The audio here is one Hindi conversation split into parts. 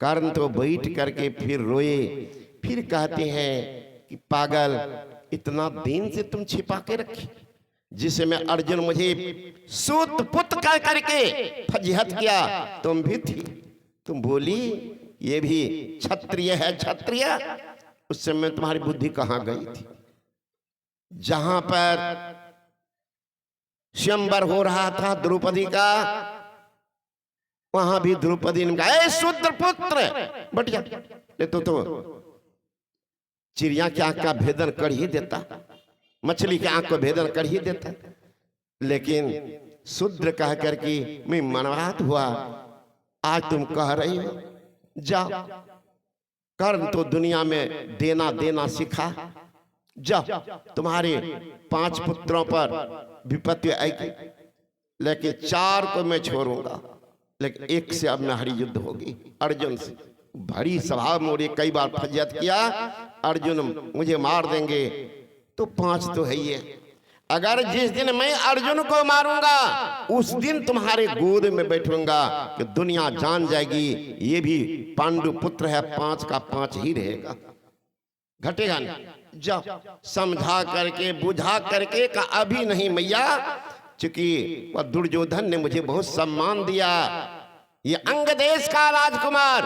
कर्ण तो बैठ करके फिर रोए, फिर कहते हैं कि पागल, इतना दिन से तुम छिपा के रखे, जिसे मैं अर्जुन मुझे सूत पुत्र कह करके फजीहत किया, तुम भी थी। तुम बोली ये भी क्षत्रिय है, क्षत्रिय। उस समय तुम्हारी बुद्धि कहां गई थी? जहां पर स्वयंवर हो रहा था द्रौपदी का, वहां भी द्रौपदी ने कहा, शूद्र पुत्र बट जा। तो चिड़िया की आंख का भेदन कर ही देता, मछली की आंख को भेदन कर ही देता, लेकिन शूद्र कह करके मैं मनवात हुआ। आज तुम कह रही हो जाओ, कर्ण तो दुनिया में देना देना सीखा, जाओ तुम्हारे 5 पुत्रों पर विपत्ति आएगी, लेकिन 4 को मैं छोड़ूंगा, लेकिन एक से अब मेरी युद्ध होगी, अर्जुन से। बड़ी सभा मोड़ी, कई बार फजियत किया, अर्जुन मुझे मार देंगे, तो 5 तो है ही है। अगर जिस दिन मैं अर्जुन को मारूंगा, उस दिन तुम्हारे गोद में बैठूंगा कि दुनिया जान जाएगी ये भी पांडु पुत्र है, 5 का 5 ही रहेगा, घटेगा नहीं। जाओ समझा करके बुझा करके का अभी नहीं मैया, चूंकि वह दुर्योधन ने मुझे बहुत सम्मान दिया, ये अंग देश का राजकुमार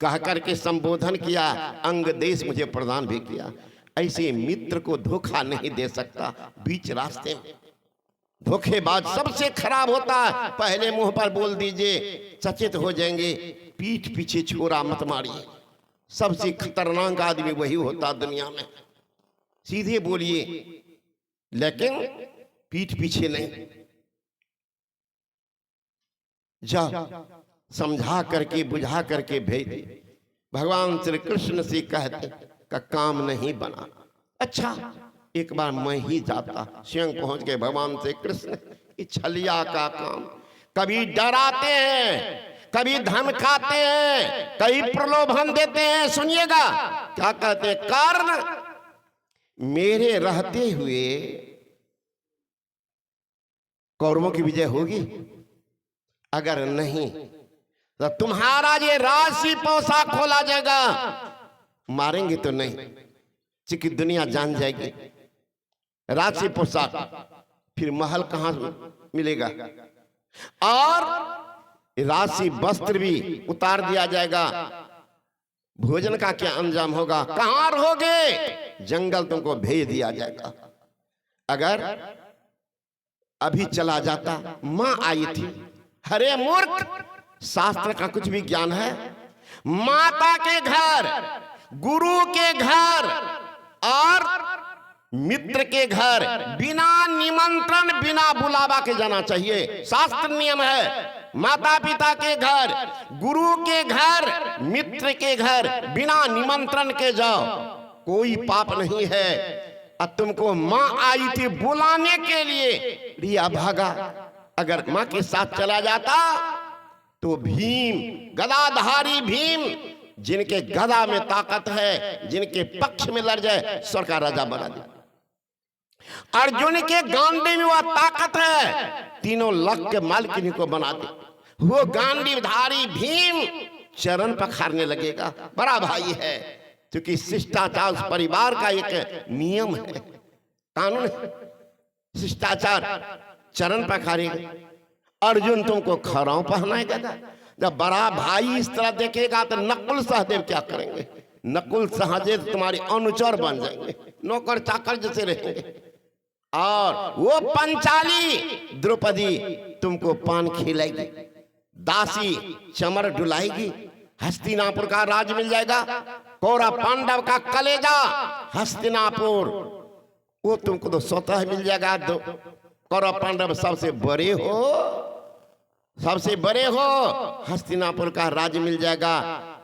कह करके संबोधन किया, अंग देश मुझे प्रदान भी किया। ऐसे मित्र को धोखा नहीं दे सकता। बीच रास्ते में धोखेबाज सबसे खराब होता है, पहले मुंह पर बोल दीजिए सचेत हो जाएंगे, पीठ पीछे छोरा मत मारिए। सबसे खतरनाक आदमी वही होता दुनिया में, सीधे बोलिए लेकिन पीठ पीछे नहीं। जा समझा करके बुझा करके भेज दे। भगवान श्री कृष्ण से कहते का काम नहीं बना, अच्छा एक बार मैं ही जाता। स्वयं पहुंच गए भगवान श्री कृष्ण। छलिया का काम, कभी डराते हैं, कभी धमकाते हैं, कभी प्रलोभन देते हैं। सुनिएगा क्या कहते हैं, कर्ण मेरे रहते हुए कौरवों की विजय होगी, अगर नहीं तो तुम्हारा ये राशि पोसा खोला जाएगा। मारेंगे तो नहीं, क्योंकि दुनिया जान जाएगी। राशि पोशाक, फिर महल कहां मिलेगा, और राशि वस्त्र भी उतार दिया जाएगा। भोजन का क्या अंजाम होगा, कहां रहोगे, जंगल तुमको भेज दिया जाएगा। अगर अभी चला जाता, मां आई थी। हरे मूर्ख, शास्त्र का कुछ भी ज्ञान है? माता के घर, गुरु के घर और मित्र के घर बिना निमंत्रण बिना बुलावा के जाना चाहिए, शास्त्र नियम है। माता पिता के घर, गुरु के घर, मित्र के घर बिना निमंत्रण के जाओ, कोई पाप नहीं है। अब तुमको मां आई थी बुलाने के लिए, रिया भागा। अगर मां के साथ चला जाता तो भीम, गदाधारी भीम, जिनके गदा में ताकत है, जिनके पक्ष में लड़ जाए, स्वर्ग का राजा बना दे। अर्जुन के गांडी में वह ताकत है, तीनों लक के मालिक को बना दे। वो गांडीधारी भीम चरण पखारने लगेगा, बड़ा भाई है, क्योंकि शिष्टाचार उस परिवार का एक नियम है, कानून है, शिष्टाचार। चरण पखारेगा। अर्जुन तुमको खराव पहनाएगा। जब बड़ा भाई इस तरह देखेगा तो नकुल सहदेव क्या करेंगे? नकुल सहदेव तुम्हारे अनुचर बन जाएंगे, नौकर चाकर जैसे रहेंगे। और वो पंचाली द्रौपदी तुमको पान खिलाएगी, दासी चमर डुलाएगी, हस्तिनापुर का राज मिल जाएगा। कौरव पांडव का कलेजा हस्तिनापुर, वो तुमको तो स्वतः मिल जाएगा। कौरव पांडव सबसे बड़े हो, सबसे बड़े हो, हस्तिनापुर का राज्य मिल जाएगा।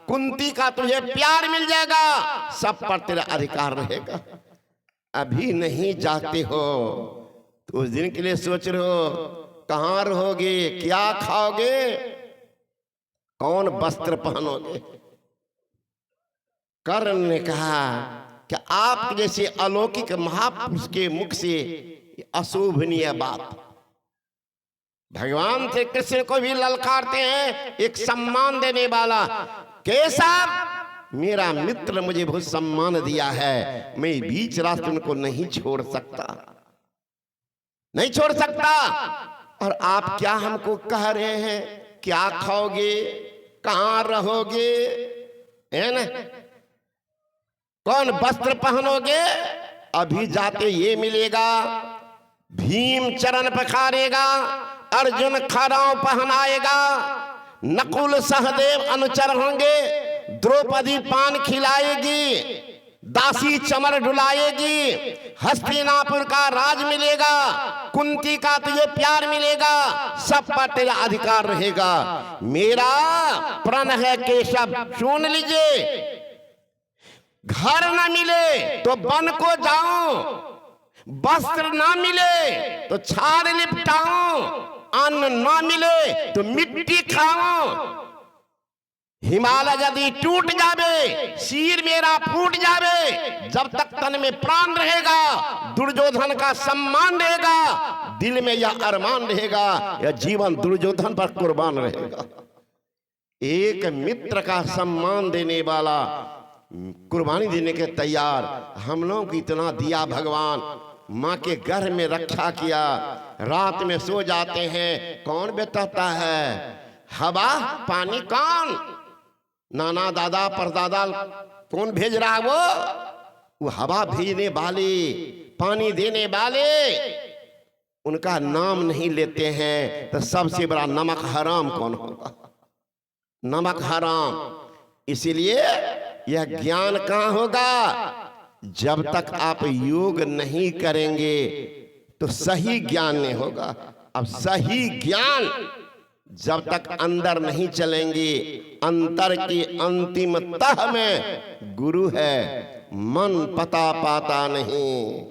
कुंती का तुझे प्यार मिल जाएगा, सब पर तेरा अधिकार रहेगा। अभी नहीं जाते हो तो उस दिन के लिए सोच रहे हो, कहां रहोगे, क्या खाओगे, कौन वस्त्र पहनोगे। कर्ण ने कहा कि आप जैसे अलौकिक महापुरुष के मुख से अशोभनीय बात, भगवान श्री कृष्ण को भी ललकारते हैं, एक सम्मान देने वाला। केशव मेरा मित्र मुझे बहुत सम्मान दिया है, मैं बीच रास्ते उनको नहीं छोड़ सकता, नहीं छोड़ सकता। और आप क्या हमको कह रहे हैं, क्या खाओगे, कहां रहोगे, है ना, कौन वस्त्र पहनोगे, अभी जाते ये मिलेगा, भीम चरण पखारेगा, अर्जुन खड़ाऊ पहनाएगा, नकुल सहदेव अनुचर होंगे, द्रौपदी पान खिलाएगी, दासी चमर डुलाएगी, हस्तिनापुर का राज मिलेगा, कुंती का तुझे प्यार मिलेगा, सब पर तेरा अधिकार रहेगा। मेरा प्रण है केशव, सुन लीजिए, घर न मिले तो वन को जाऊं, वस्त्र ना मिले तो छाड़ लिपटाऊं, अन्न ना मिले तो मिट्टी खाऊं, हिमालय यदि टूट जावे, सिर मेरा फूट जावे, जब तक तन में प्राण रहेगा, दुर्योधन का सम्मान रहेगा, दिल में यह अरमान रहेगा, यह जीवन दुर्योधन पर कुर्बान रहेगा। एक मित्र का सम्मान देने वाला, कुर्बानी देने के तैयार, हम लोगों को इतना दिया भगवान, माँ के घर में रक्षा किया, रात में सो जाते हैं, कौन बताता है, हवा पानी कौन, नाना दादा परदादा कौन भेज रहा है, वो हवा भेजने वाले, पानी देने वाले, उनका नाम नहीं लेते हैं तो सबसे बड़ा नमक हराम कौन होगा, नमक हराम। इसीलिए यह ज्ञान कहाँ होगा, जब तक आप योग नहीं करेंगे तो सही ज्ञान नहीं होगा। अब सही ज्ञान जब तक अंदर नहीं चलेंगे, अंतर की अंतिम तह में गुरु है, मन पता पाता नहीं।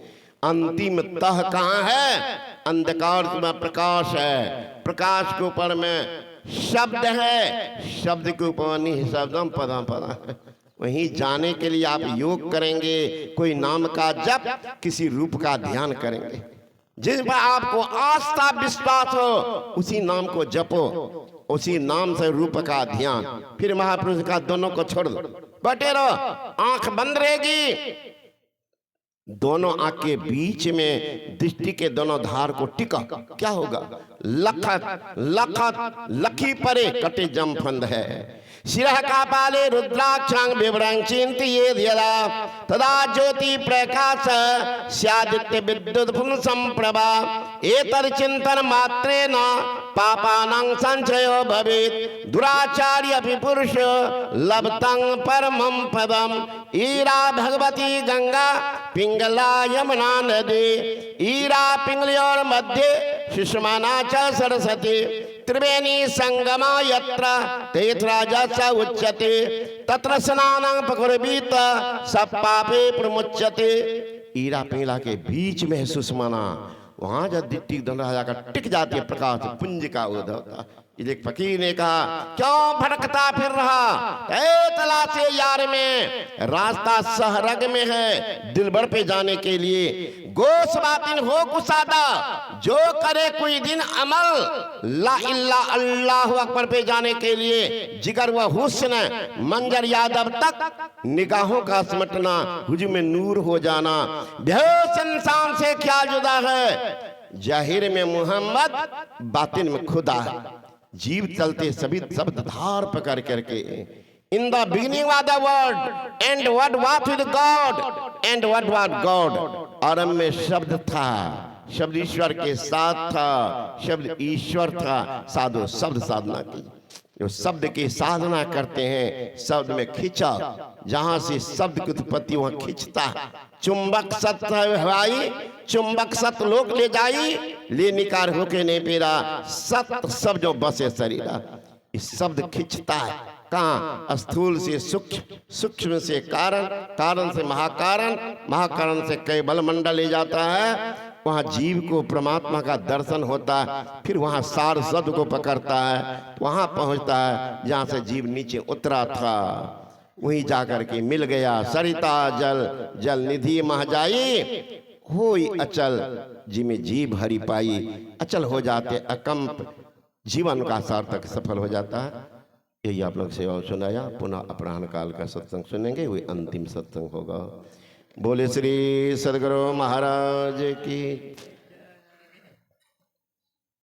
अंतिम तह कहाँ है, अंधकार में प्रकाश है, प्रकाश के ऊपर में शब्द है, शब्द के ऊपर निःशब्दम पदम पदा है। वहीं जाने के लिए आप योग करेंगे, कोई नाम का जप, किसी रूप का ध्यान करेंगे, जिस पर आपको आस्था विश्वास हो उसी नाम को जपो, उसी नाम से रूप का ध्यान। फिर महापुरुष का दोनों को छोड़ दो, बैठे रहो, आंख बंद रहेगी, दोनों आंख के बीच में दृष्टि के दोनों धार को टिका, क्या होगा, लखत लखत लखी परे कटे जम फंद है, शिरः कापाले रुद्राक्षांग विवरं चिंतयेद् यदा तदा ज्योति प्रकाश स्यादित्य विद्युत संप्रभा एतद् चिंतन मात्रेण पापानां संचयो भवेत् दुराचार्य अपि पुरुष लभतं परमं पदम्। ईरा भगवती गंगा पिंगला यमुना नदी, ईरा पिंगलियोर मध्य सुषमाना च सरस्वती, त्रिवेणी संगमा यत्र तीर्थराजा च उच्यते तत्र स्नानं पकुर्वीत सब पापे प्रमुच्यते। ईरा पिंगला के बीच में है सुषमाना, वहां जब दिट्टी धनराजा का टिक जाती है, प्रकाश पुंज का उदय होता। एक फकीर ने कहा, क्यों भटकता फिर रहा, तलाशे यार में, रास्ता सहरग में है, दिलबर पे जाने के लिए। गोश बातिन हो कुसादा, जो करे कोई दिन अमल, ला इल्ला अल्लाहु अकबर पे जाने के लिए जिगर व हुस्न मंजर यादव तक निगाहों का सिमटना, हुजूम में नूर हो जाना। बेहोश इंसान से क्या जुदा है, जाहिर में मोहम्मद, बातिन में खुदा है। जीव चलते सभी शब्द धार पकड़ करके, in the beginning was the word and what was with God and what was God. आरंभ में शब्द था, शब्द ईश्वर के साथ था, शब्द ईश्वर था। साधु शब्द साधना की, जो शब्द की साधना करते हैं, शब्द में खिंचा, जहां से शब्द की उत्पत्ति वहां खिंचता है। चुंबक सत हवाई, चुंबक सत लोक ले जाई, ले निकार होके नहीं पेरा, सत सब जो बसे शरीरा। इस शब्द खिंचता है कहाँ, स्थूल से सूक्ष्म, सूक्ष्म से कारण, कारण से महाकारण, महाकारण से कैबल मंडल ले जाता है। वहाँ जीव को परमात्मा का दर्शन होता है, फिर वहाँ सार शब्द को पकड़ता है, वहाँ पहुँचता है जहाँ से जीव नीचे उतरा था, वहीं जाकर के मिल गया। सरिता जल जल निधि महजाई, होई अचल जिमें जीव हरि पाई, अचल हो जाते अकंप, जीवन का सार्थक सफल हो जाता है। यही आप लोग सेवा सुनाया। पुनः अपराह्न काल का सत्संग सुनेंगे, वही अंतिम सत्संग होगा। बोले श्री सदगुरु महाराज की।